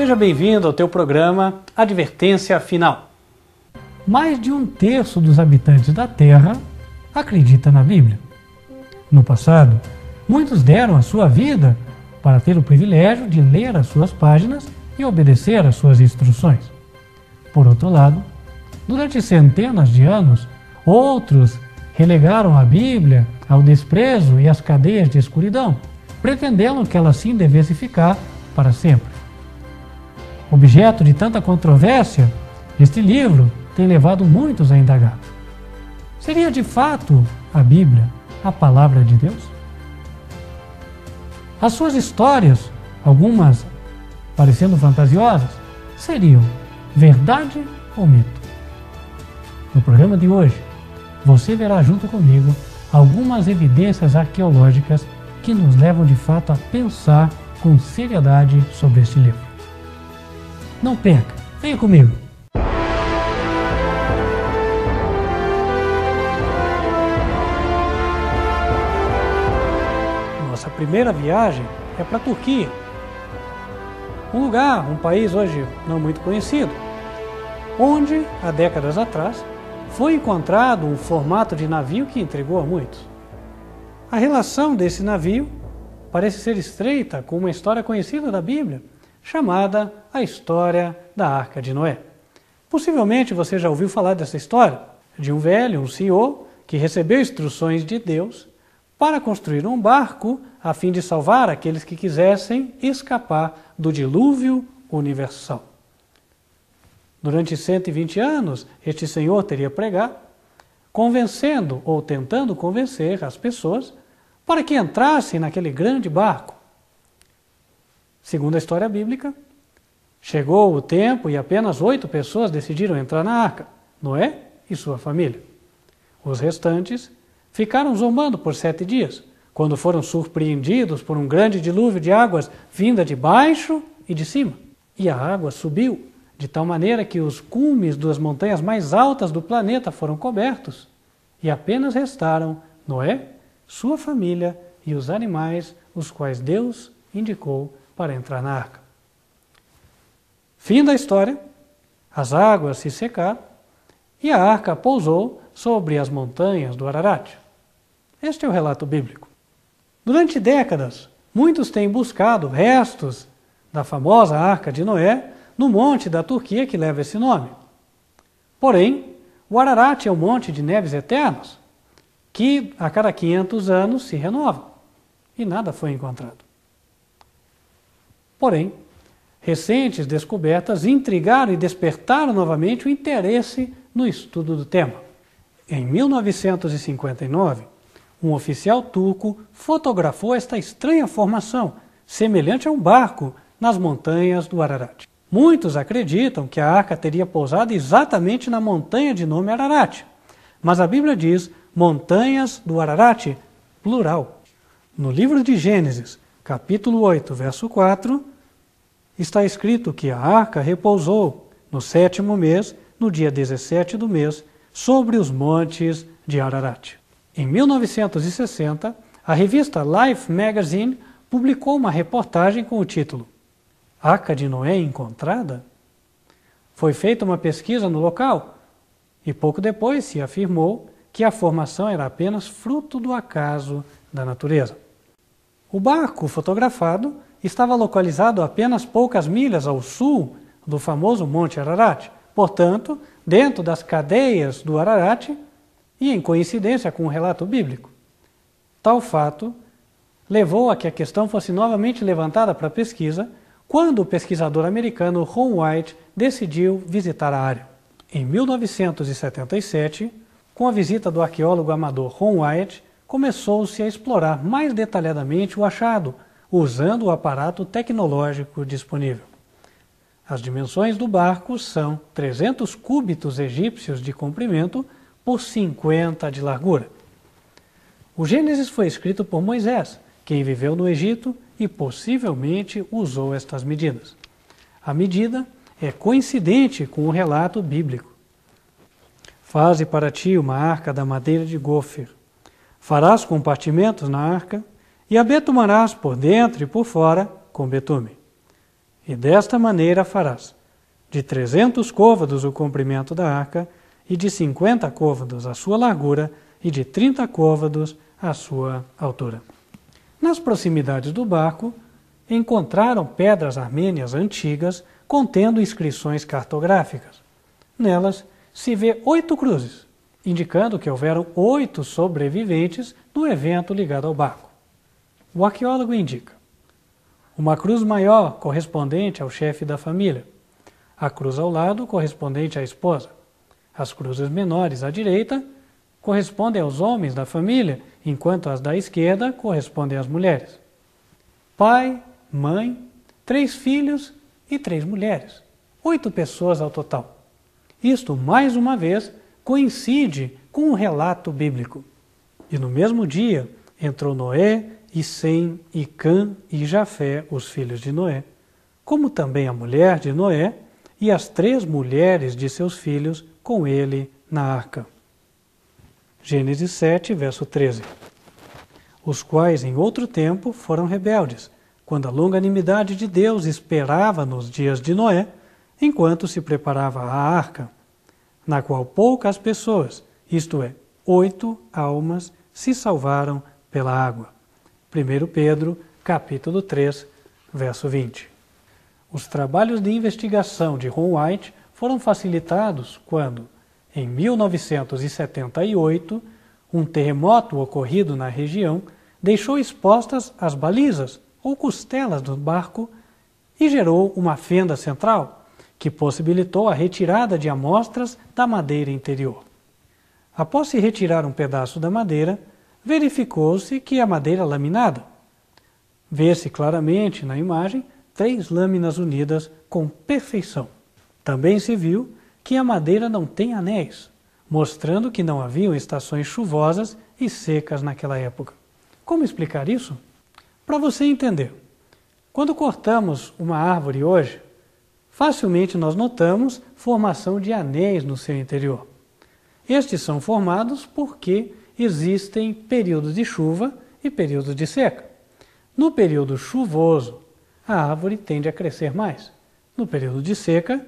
Seja bem-vindo ao teu programa Advertência Final. Mais de 1/3 dos habitantes da Terra acredita na Bíblia. No passado, muitos deram a sua vida para ter o privilégio de ler as suas páginas e obedecer às suas instruções. Por outro lado, durante centenas de anos, outros relegaram a Bíblia ao desprezo e às cadeias de escuridão, pretendendo que ela assim devesse ficar para sempre. Objeto de tanta controvérsia, este livro tem levado muitos a indagar. Seria de fato a Bíblia a palavra de Deus? As suas histórias, algumas parecendo fantasiosas, seriam verdade ou mito? No programa de hoje, você verá junto comigo algumas evidências arqueológicas que nos levam de fato a pensar com seriedade sobre este livro. Não perca, venha comigo! Nossa primeira viagem é para a Turquia. Um país hoje não muito conhecido, onde, há décadas atrás, foi encontrado um formato de navio que intrigou a muitos. A relação desse navio parece ser estreita com uma história conhecida da Bíblia, chamada a história da Arca de Noé. Possivelmente você já ouviu falar dessa história, de um velho, um senhor, que recebeu instruções de Deus para construir um barco a fim de salvar aqueles que quisessem escapar do dilúvio universal. Durante 120 anos, este senhor teria pregado, convencendo ou tentando convencer as pessoas para que entrassem naquele grande barco. Segundo a história bíblica, chegou o tempo e apenas 8 pessoas decidiram entrar na arca, Noé e sua família. Os restantes ficaram zombando por 7 dias, quando foram surpreendidos por um grande dilúvio de águas vinda de baixo e de cima. E a água subiu, de tal maneira que os cumes das montanhas mais altas do planeta foram cobertos, e apenas restaram Noé, sua família e os animais, os quais Deus indicou para entrar na arca. Fim da história, as águas se secaram e a arca pousou sobre as montanhas do Ararat. Este é o relato bíblico. Durante décadas, muitos têm buscado restos da famosa Arca de Noé no monte da Turquia que leva esse nome. Porém, o Ararat é um monte de neves eternas, que a cada 500 anos se renova, e nada foi encontrado. Porém, recentes descobertas intrigaram e despertaram novamente o interesse no estudo do tema. Em 1959, um oficial turco fotografou esta estranha formação, semelhante a um barco, nas montanhas do Ararat. Muitos acreditam que a arca teria pousado exatamente na montanha de nome Ararat, mas a Bíblia diz montanhas do Ararat, plural. No livro de Gênesis, capítulo 8, verso 4, está escrito que a arca repousou no 7º mês, no dia 17 do mês, sobre os montes de Ararat. Em 1960, a revista Life Magazine publicou uma reportagem com o título Arca de Noé encontrada? Foi feita uma pesquisa no local e pouco depois se afirmou que a formação era apenas fruto do acaso da natureza. O barco fotografado estava localizado a apenas poucas milhas ao sul do famoso Monte Ararat, portanto, dentro das cadeias do Ararat e em coincidência com o relato bíblico. Tal fato levou a que a questão fosse novamente levantada para pesquisa quando o pesquisador americano Ron White decidiu visitar a área. Em 1977, com a visita do arqueólogo amador Ron White, começou-se a explorar mais detalhadamente o achado, usando o aparato tecnológico disponível. As dimensões do barco são 300 cúbitos egípcios de comprimento por 50 de largura. O Gênesis foi escrito por Moisés, quem viveu no Egito e possivelmente usou estas medidas. A medida é coincidente com o relato bíblico. Faze para ti uma arca da madeira de gofer. Farás compartimentos na arca e a betumarás por dentro e por fora com betume. E desta maneira farás: de 300 côvados o comprimento da arca, e de 50 côvados a sua largura, e de 30 côvados a sua altura. Nas proximidades do barco, encontraram pedras armênias antigas contendo inscrições cartográficas. Nelas se vê 8 cruzes, indicando que houveram 8 sobreviventes no evento ligado ao barco. O arqueólogo indica uma cruz maior correspondente ao chefe da família, a cruz ao lado correspondente à esposa, as cruzes menores à direita correspondem aos homens da família, enquanto as da esquerda correspondem às mulheres. Pai, mãe, 3 filhos e 3 mulheres. 8 pessoas ao total. Isto, mais uma vez, coincide com o relato bíblico. E no mesmo dia entrou Noé, e Sem, e Cã, e Jafé, os filhos de Noé, como também a mulher de Noé, e as 3 mulheres de seus filhos com ele na arca. Gênesis 7, verso 13. Os quais em outro tempo foram rebeldes, quando a longanimidade de Deus esperava nos dias de Noé, enquanto se preparava a arca, na qual poucas pessoas, isto é, 8 almas, se salvaram pela água. 1 Pedro, capítulo 3, verso 20. Os trabalhos de investigação de Ron White foram facilitados quando, em 1978, um terremoto ocorrido na região deixou expostas as balizas ou costelas do barco e gerou uma fenda central, que possibilitou a retirada de amostras da madeira interior. Após se retirar um pedaço da madeira, verificou-se que a madeira laminada. Vê-se claramente na imagem 3 lâminas unidas com perfeição. Também se viu que a madeira não tem anéis, mostrando que não haviam estações chuvosas e secas naquela época. Como explicar isso? Para você entender, quando cortamos uma árvore hoje, facilmente nós notamos formação de anéis no seu interior. Estes são formados porque existem períodos de chuva e períodos de seca. No período chuvoso, a árvore tende a crescer mais. No período de seca,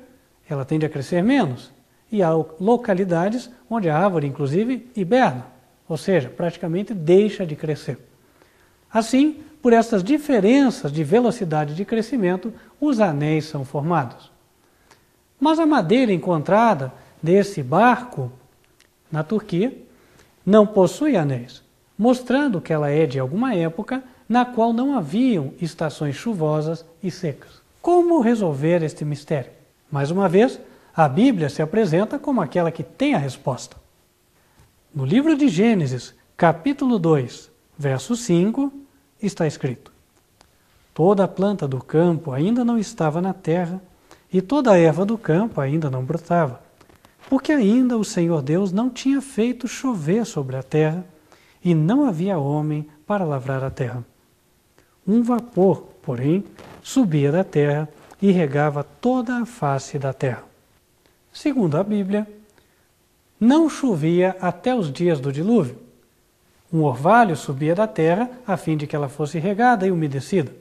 ela tende a crescer menos. E há localidades onde a árvore, inclusive, hiberna, ou seja, praticamente deixa de crescer. Assim, por essas diferenças de velocidade de crescimento, os anéis são formados. Mas a madeira encontrada desse barco na Turquia não possui anéis, mostrando que ela é de alguma época na qual não haviam estações chuvosas e secas. Como resolver este mistério? Mais uma vez, a Bíblia se apresenta como aquela que tem a resposta. No livro de Gênesis, capítulo 2, verso 5, está escrito: toda a planta do campo ainda não estava na terra, e toda a erva do campo ainda não brotava, porque ainda o Senhor Deus não tinha feito chover sobre a terra, e não havia homem para lavrar a terra. Um vapor, porém, subia da terra e regava toda a face da terra. Segundo a Bíblia, não chovia até os dias do dilúvio. Um orvalho subia da terra a fim de que ela fosse regada e umedecida.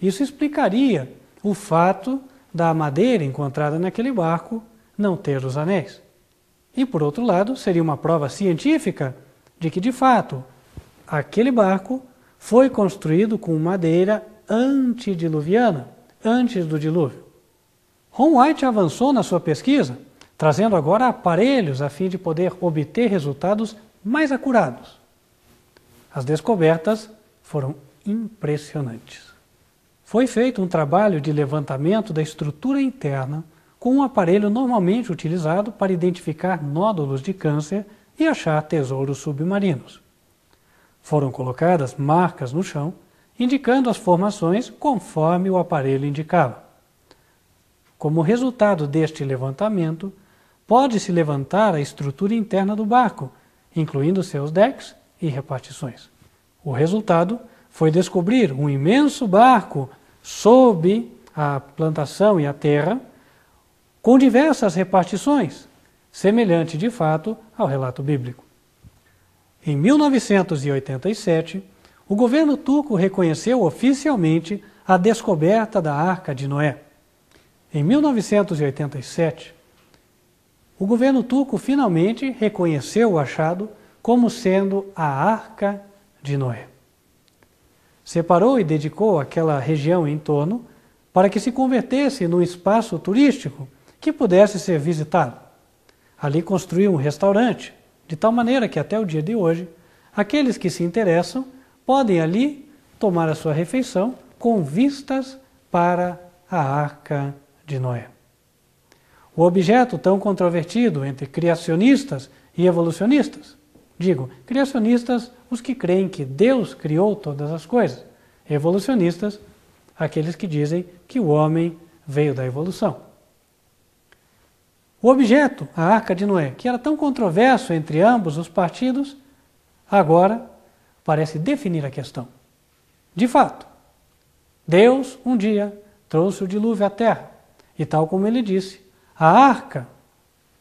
Isso explicaria o fato da madeira encontrada naquele barco não ter os anéis. E, por outro lado, seria uma prova científica de que, de fato, aquele barco foi construído com madeira antediluviana, antes do dilúvio. Ron White avançou na sua pesquisa, trazendo agora aparelhos a fim de poder obter resultados mais acurados. As descobertas foram impressionantes. Foi feito um trabalho de levantamento da estrutura interna com um aparelho normalmente utilizado para identificar nódulos de câncer e achar tesouros submarinos. Foram colocadas marcas no chão, indicando as formações conforme o aparelho indicava. Como resultado deste levantamento, pode-se levantar a estrutura interna do barco, incluindo seus decks e repartições. O resultado foi descobrir um imenso barco sob a plantação e a terra, com diversas repartições, semelhante de fato ao relato bíblico. Em 1987, o governo turco reconheceu oficialmente a descoberta da Arca de Noé. Em 1987, o governo turco finalmente reconheceu o achado como sendo a Arca de Noé. Separou e dedicou aquela região em torno para que se convertesse num espaço turístico que pudesse ser visitado. Ali construiu um restaurante, de tal maneira que até o dia de hoje, aqueles que se interessam podem ali tomar a sua refeição com vistas para a Arca de Noé. O objeto tão controvertido entre criacionistas e evolucionistas, digo, criacionistas os que creem que Deus criou todas as coisas, evolucionistas aqueles que dizem que o homem veio da evolução. O objeto, a Arca de Noé, que era tão controverso entre ambos os partidos, agora parece definir a questão. De fato, Deus um dia trouxe o dilúvio à terra, e tal como ele disse, a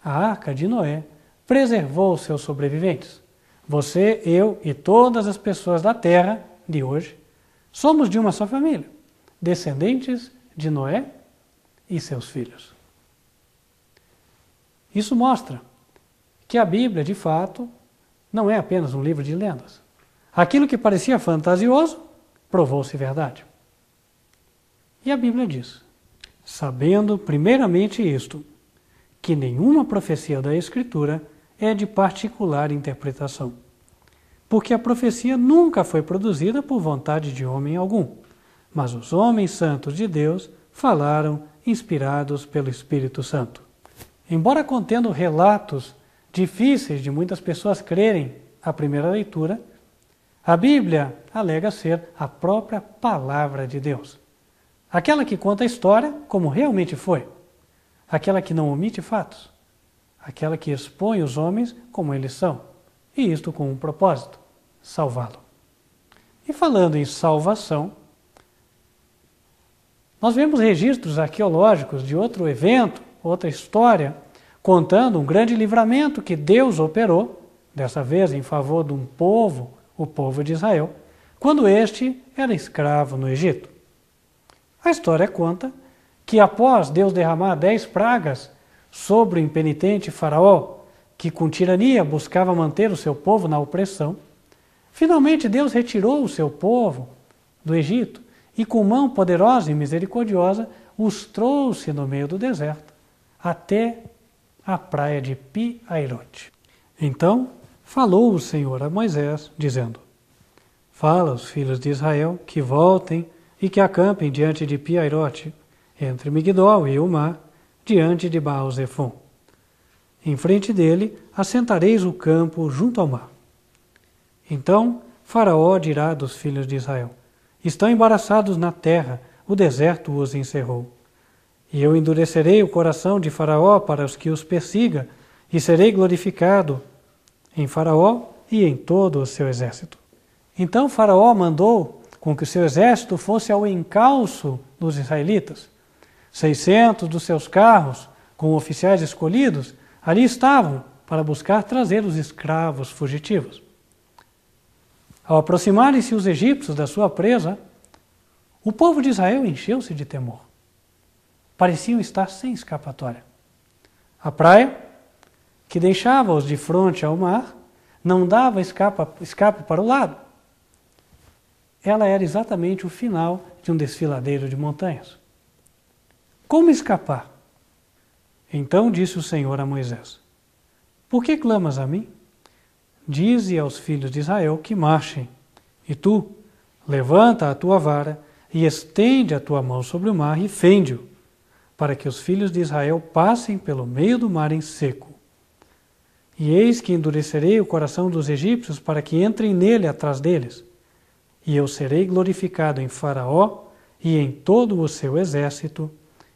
Arca de Noé, preservou os seus sobreviventes. Você, eu e todas as pessoas da terra de hoje somos de uma só família, descendentes de Noé e seus filhos. Isso mostra que a Bíblia, de fato, não é apenas um livro de lendas. Aquilo que parecia fantasioso provou-se verdade. E a Bíblia diz, sabendo primeiramente isto, que nenhuma profecia da Escritura é de particular interpretação, porque a profecia nunca foi produzida por vontade de homem algum, mas os homens santos de Deus falaram inspirados pelo Espírito Santo. Embora contendo relatos difíceis de muitas pessoas crerem à primeira leitura, a Bíblia alega ser a própria palavra de Deus. Aquela que conta a história como realmente foi. Aquela que não omite fatos. Aquela que expõe os homens como eles são. E isto com um propósito, salvá-lo. E falando em salvação, nós vemos registros arqueológicos de outro evento, outra história, contando um grande livramento que Deus operou, dessa vez em favor de um povo, o povo de Israel, quando este era escravo no Egito. A história conta que após Deus derramar 10 pragas sobre o impenitente faraó, que com tirania buscava manter o seu povo na opressão, finalmente Deus retirou o seu povo do Egito e com mão poderosa e misericordiosa os trouxe no meio do deserto até a praia de Pi-Hairote. Então falou o Senhor a Moisés, dizendo, fala aos filhos de Israel que voltem e que acampem diante de Pi-Hairote, entre Migdol e o mar, diante de Baal-Zefon. Em frente dele assentareis o campo junto ao mar. Então Faraó dirá dos filhos de Israel, estão embaraçados na terra, o deserto os encerrou. E eu endurecerei o coração de Faraó para os que os persiga, e serei glorificado em Faraó e em todo o seu exército. Então Faraó mandou com que o seu exército fosse ao encalço dos israelitas. 600 dos seus carros, com oficiais escolhidos, ali estavam para buscar trazer os escravos fugitivos. Ao aproximarem-se os egípcios da sua presa, o povo de Israel encheu-se de temor. Pareciam estar sem escapatória. A praia, que deixava-os de frente ao mar, não dava escape para o lado. Ela era exatamente o final de um desfiladeiro de montanhas. Como escapar? Então disse o Senhor a Moisés, por que clamas a mim? Dize aos filhos de Israel que marchem, e tu, levanta a tua vara e estende a tua mão sobre o mar e fende-o, para que os filhos de Israel passem pelo meio do mar em seco. E eis que endurecerei o coração dos egípcios para que entrem nele atrás deles, e eu serei glorificado em Faraó e em todo o seu exército,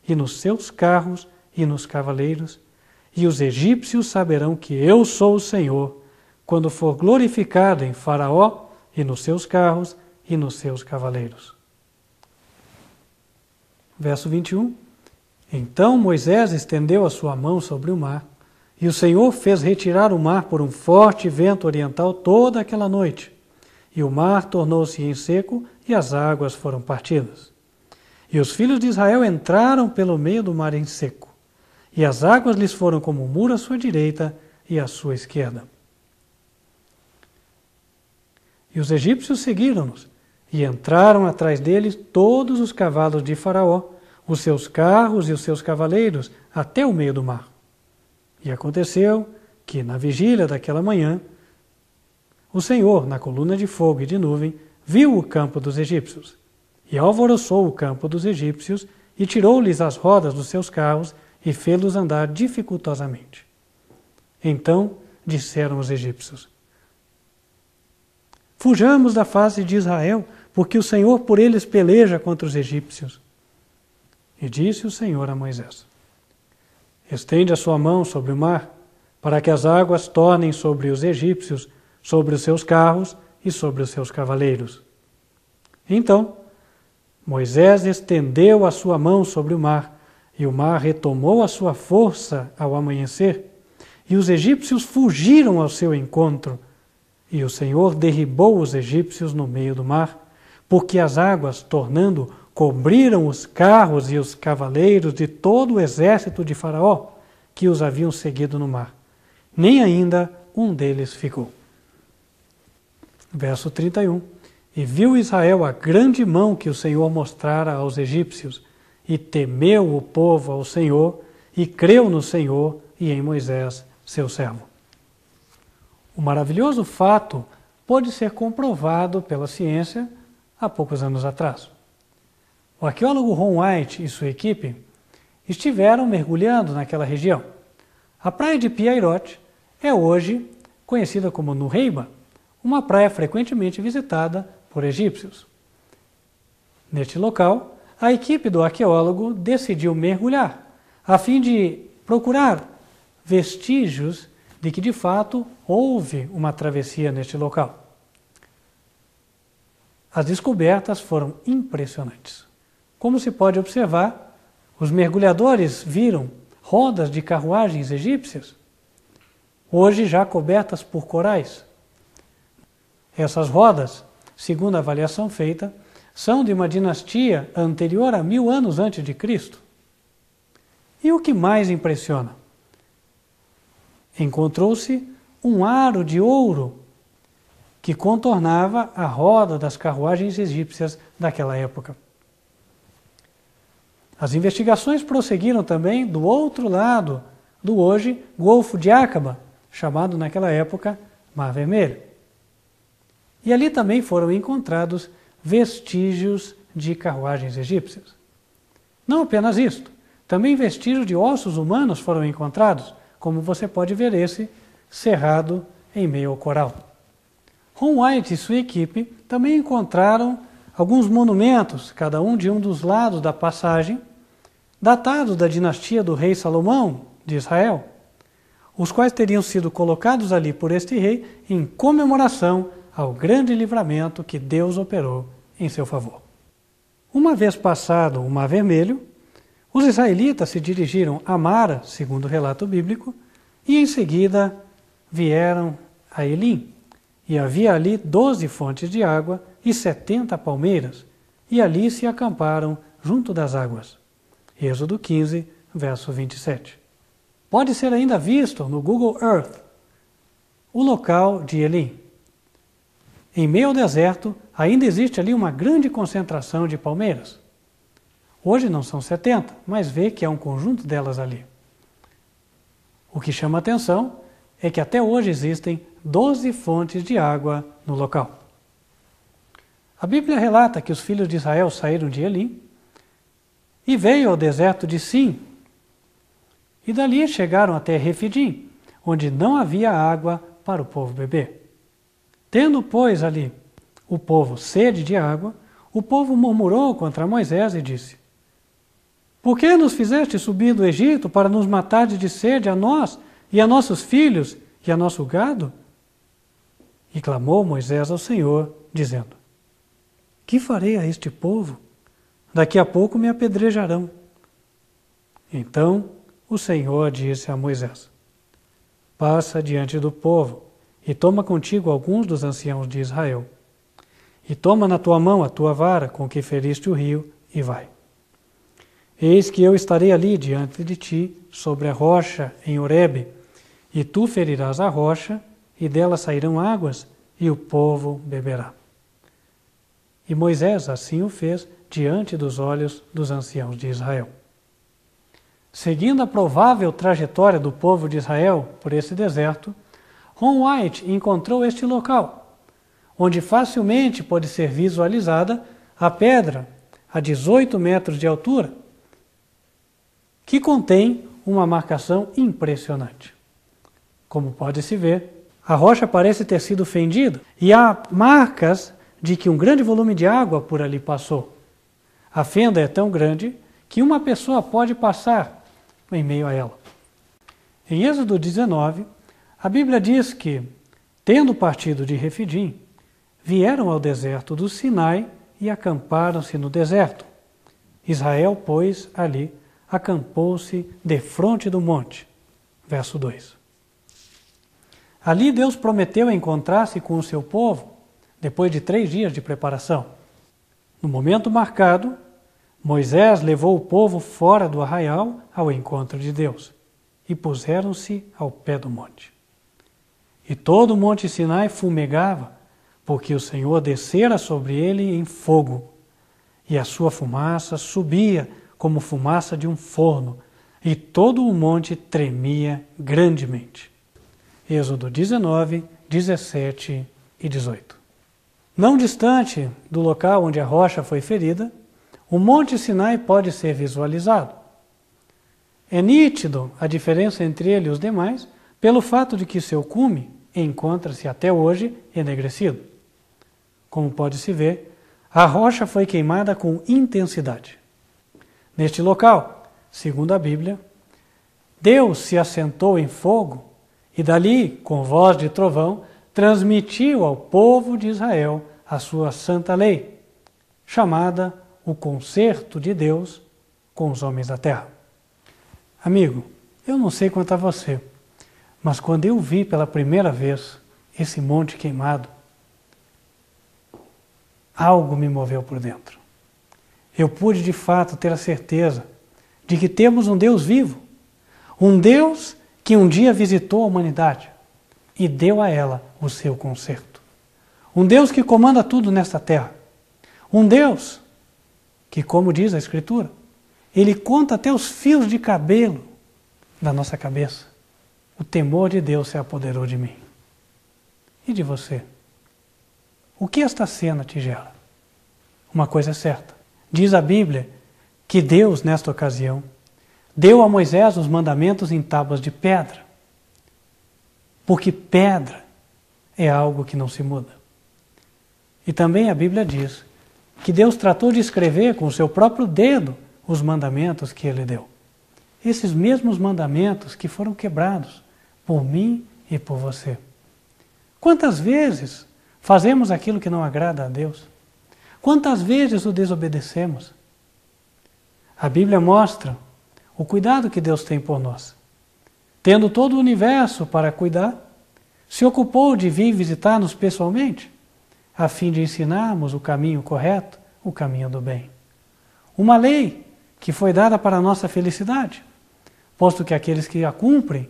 e nos seus carros e nos cavaleiros, e os egípcios saberão que eu sou o Senhor, quando for glorificado em Faraó e nos seus carros e nos seus cavaleiros. Verso 21. Então Moisés estendeu a sua mão sobre o mar, e o Senhor fez retirar o mar por um forte vento oriental toda aquela noite, e o mar tornou-se em seco e as águas foram partidas. E os filhos de Israel entraram pelo meio do mar em seco, e as águas lhes foram como um muro à sua direita e à sua esquerda. E os egípcios seguiram-nos, e entraram atrás deles todos os cavalos de Faraó, os seus carros e os seus cavaleiros, até o meio do mar. E aconteceu que, na vigília daquela manhã, o Senhor, na coluna de fogo e de nuvem, viu o campo dos egípcios, e alvoroçou o campo dos egípcios, e tirou-lhes as rodas dos seus carros, e fê-los andar dificultosamente. Então disseram os egípcios: fujamos da face de Israel, porque o Senhor por eles peleja contra os egípcios. E disse o Senhor a Moisés: estende a sua mão sobre o mar, para que as águas tornem sobre os egípcios, sobre os seus carros e sobre os seus cavaleiros. Então Moisés estendeu a sua mão sobre o mar, e o mar retomou a sua força ao amanhecer, e os egípcios fugiram ao seu encontro, e o Senhor derribou os egípcios no meio do mar, porque as águas, tornando, cobriram os carros e os cavaleiros de todo o exército de Faraó, que os haviam seguido no mar. Nem ainda um deles ficou. Verso 31. E viu Israel a grande mão que o Senhor mostrara aos egípcios, e temeu o povo ao Senhor, e creu no Senhor e em Moisés, seu servo. O maravilhoso fato pôde ser comprovado pela ciência há poucos anos atrás. O arqueólogo Ron White e sua equipe estiveram mergulhando naquela região. A praia de Piairote é hoje conhecida como Nureiba, uma praia frequentemente visitada por egípcios. Neste local, a equipe do arqueólogo decidiu mergulhar, a fim de procurar vestígios de que de fato houve uma travessia neste local. As descobertas foram impressionantes. Como se pode observar, os mergulhadores viram rodas de carruagens egípcias, hoje já cobertas por corais. Essas rodas, segundo a avaliação feita, são de uma dinastia anterior a 1000 anos antes de Cristo. E o que mais impressiona? Encontrou-se um aro de ouro que contornava a roda das carruagens egípcias daquela época. As investigações prosseguiram também do outro lado do hoje Golfo de Aqaba, chamado naquela época Mar Vermelho. E ali também foram encontrados vestígios de carruagens egípcias. Não apenas isto, também vestígios de ossos humanos foram encontrados, como você pode ver esse cerrado em meio ao coral. Ron White e sua equipe também encontraram alguns monumentos, cada um de um dos lados da passagem, datados da dinastia do rei Salomão de Israel, os quais teriam sido colocados ali por este rei em comemoração ao grande livramento que Deus operou em seu favor. Uma vez passado o Mar Vermelho, os israelitas se dirigiram a Mara, segundo o relato bíblico, e em seguida vieram a Elim. E havia ali 12 fontes de água e 70 palmeiras, e ali se acamparam junto das águas. Êxodo 15, verso 27. Pode ser ainda visto no Google Earth o local de Elim. Em meio ao deserto, ainda existe ali uma grande concentração de palmeiras. Hoje não são 70, mas vê que há um conjunto delas ali. O que chama a atenção é que até hoje existem 12 fontes de água no local. A Bíblia relata que os filhos de Israel saíram de Elim e veio ao deserto de Sim, e dali chegaram até Refidim, onde não havia água para o povo beber. Tendo, pois, ali o povo sede de água, o povo murmurou contra Moisés e disse: por que nos fizeste subir do Egito para nos matar de sede a nós e a nossos filhos e a nosso gado? E clamou Moisés ao Senhor, dizendo: que farei a este povo? Daqui a pouco me apedrejarão. Então o Senhor disse a Moisés: passa diante do povo e toma contigo alguns dos anciãos de Israel. E toma na tua mão a tua vara com que feriste o rio e vai. Eis que eu estarei ali diante de ti, sobre a rocha em Horebe, e tu ferirás a rocha, e dela sairão águas, e o povo beberá. E Moisés assim o fez diante dos olhos dos anciãos de Israel. Seguindo a provável trajetória do povo de Israel por esse deserto, Ron White encontrou este local, onde facilmente pode ser visualizada a pedra a 18 metros de altura, que contém uma marcação impressionante. Como pode-se ver, a rocha parece ter sido fendida e há marcas de que um grande volume de água por ali passou. A fenda é tão grande que uma pessoa pode passar em meio a ela. Em Êxodo 19, a Bíblia diz que, tendo partido de Refidim, vieram ao deserto do Sinai e acamparam-se no deserto. Israel, pois, ali acampou-se defronte do monte. Verso 2. Ali Deus prometeu encontrar-se com o seu povo depois de 3 dias de preparação. No momento marcado, Moisés levou o povo fora do arraial ao encontro de Deus e puseram-se ao pé do monte. E todo o monte Sinai fumegava, porque o Senhor descera sobre ele em fogo, e a sua fumaça subia como fumaça de um forno, e todo o monte tremia grandemente. Êxodo 19, 17 e 18. Não distante do local onde a rocha foi ferida, o monte Sinai pode ser visualizado. É nítido a diferença entre ele e os demais pelo fato de que seu cume encontra-se até hoje enegrecido. Como pode-se ver, a rocha foi queimada com intensidade. Neste local, segundo a Bíblia, Deus se assentou em fogo e dali, com voz de trovão, transmitiu ao povo de Israel a sua santa lei, chamada o concerto de Deus com os homens da terra. Amigo, eu não sei quanto a você, mas quando eu vi pela primeira vez esse monte queimado, algo me moveu por dentro. Eu pude de fato ter a certeza de que temos um Deus vivo, um Deus que um dia visitou a humanidade e deu a ela o seu conserto. Um Deus que comanda tudo nesta terra. Um Deus que, como diz a Escritura, Ele conta até os fios de cabelo da nossa cabeça. O temor de Deus se apoderou de mim. E de você? O que esta cena te gera? Uma coisa é certa. Diz a Bíblia que Deus, nesta ocasião, deu a Moisés os mandamentos em tábuas de pedra. Porque pedra é algo que não se muda. E também a Bíblia diz que Deus tratou de escrever com o seu próprio dedo os mandamentos que Ele deu. Esses mesmos mandamentos que foram quebrados por mim e por você. Quantas vezes fazemos aquilo que não agrada a Deus? Quantas vezes o desobedecemos? A Bíblia mostra o cuidado que Deus tem por nós. Tendo todo o universo para cuidar, se ocupou de vir visitar-nos pessoalmente, a fim de ensinarmos o caminho correto, o caminho do bem. Uma lei que foi dada para a nossa felicidade, posto que aqueles que a cumprem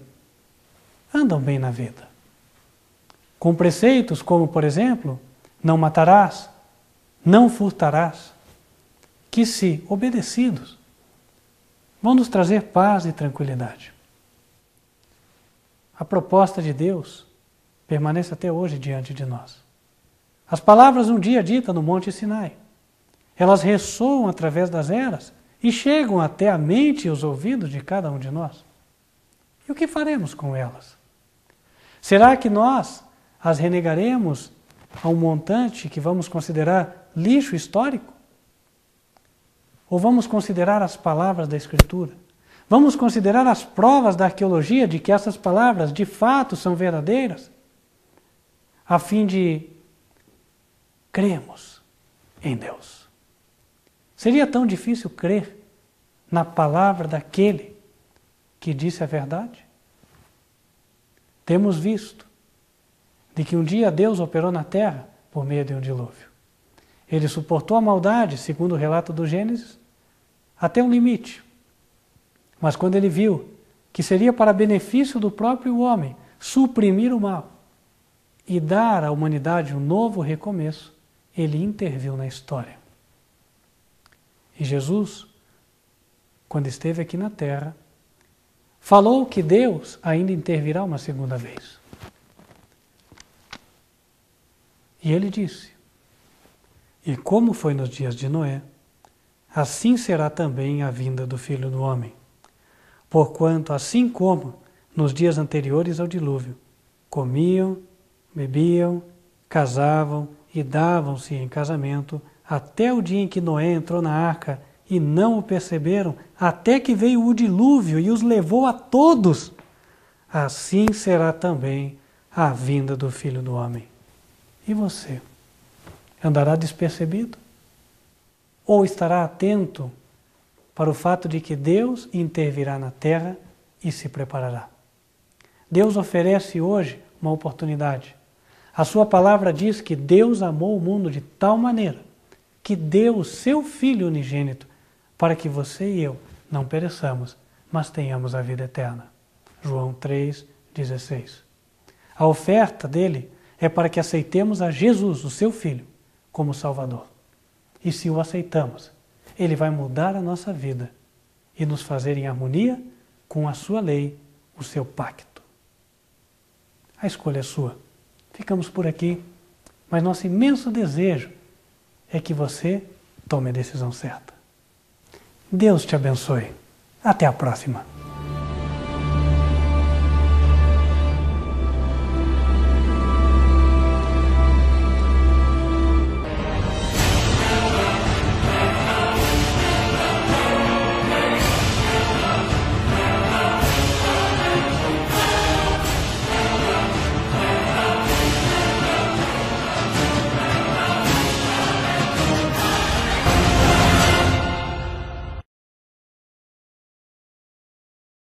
andam bem na vida. Com preceitos como, por exemplo, não matarás, não furtarás, que se obedecidos, vão nos trazer paz e tranquilidade. A proposta de Deus permanece até hoje diante de nós. As palavras um dia ditas no Monte Sinai, elas ressoam através das eras e chegam até a mente e os ouvidos de cada um de nós. E o que faremos com elas? Será que nós as renegaremos a um montante que vamos considerar lixo histórico? Ou vamos considerar as palavras da Escritura? Vamos considerar as provas da arqueologia de que essas palavras de fato são verdadeiras? A fim de crermos em Deus. Seria tão difícil crer na palavra daquele que disse a verdade? Temos visto de que um dia Deus operou na terra por meio de um dilúvio. Ele suportou a maldade, segundo o relato do Gênesis, até um limite. Mas quando ele viu que seria para benefício do próprio homem suprimir o mal e dar à humanidade um novo recomeço, ele interviu na história. E Jesus, quando esteve aqui na terra, falou que Deus ainda intervirá uma segunda vez. E ele disse: e como foi nos dias de Noé, assim será também a vinda do Filho do Homem. Porquanto, assim como nos dias anteriores ao dilúvio, comiam, bebiam, casavam e davam-se em casamento, até o dia em que Noé entrou na arca, e não o perceberam, até que veio o dilúvio e os levou a todos, assim será também a vinda do Filho do Homem. E você? Andará despercebido? Ou estará atento para o fato de que Deus intervirá na terra e se preparará? Deus oferece hoje uma oportunidade. A sua palavra diz que Deus amou o mundo de tal maneira que deu o seu Filho unigênito para que você e eu não pereçamos, mas tenhamos a vida eterna. João 3,16. A oferta dele é para que aceitemos a Jesus, o seu Filho, como Salvador. E se o aceitamos, ele vai mudar a nossa vida e nos fazer em harmonia com a sua lei, o seu pacto. A escolha é sua. Ficamos por aqui, mas nosso imenso desejo é que você tome a decisão certa. Deus te abençoe. Até a próxima.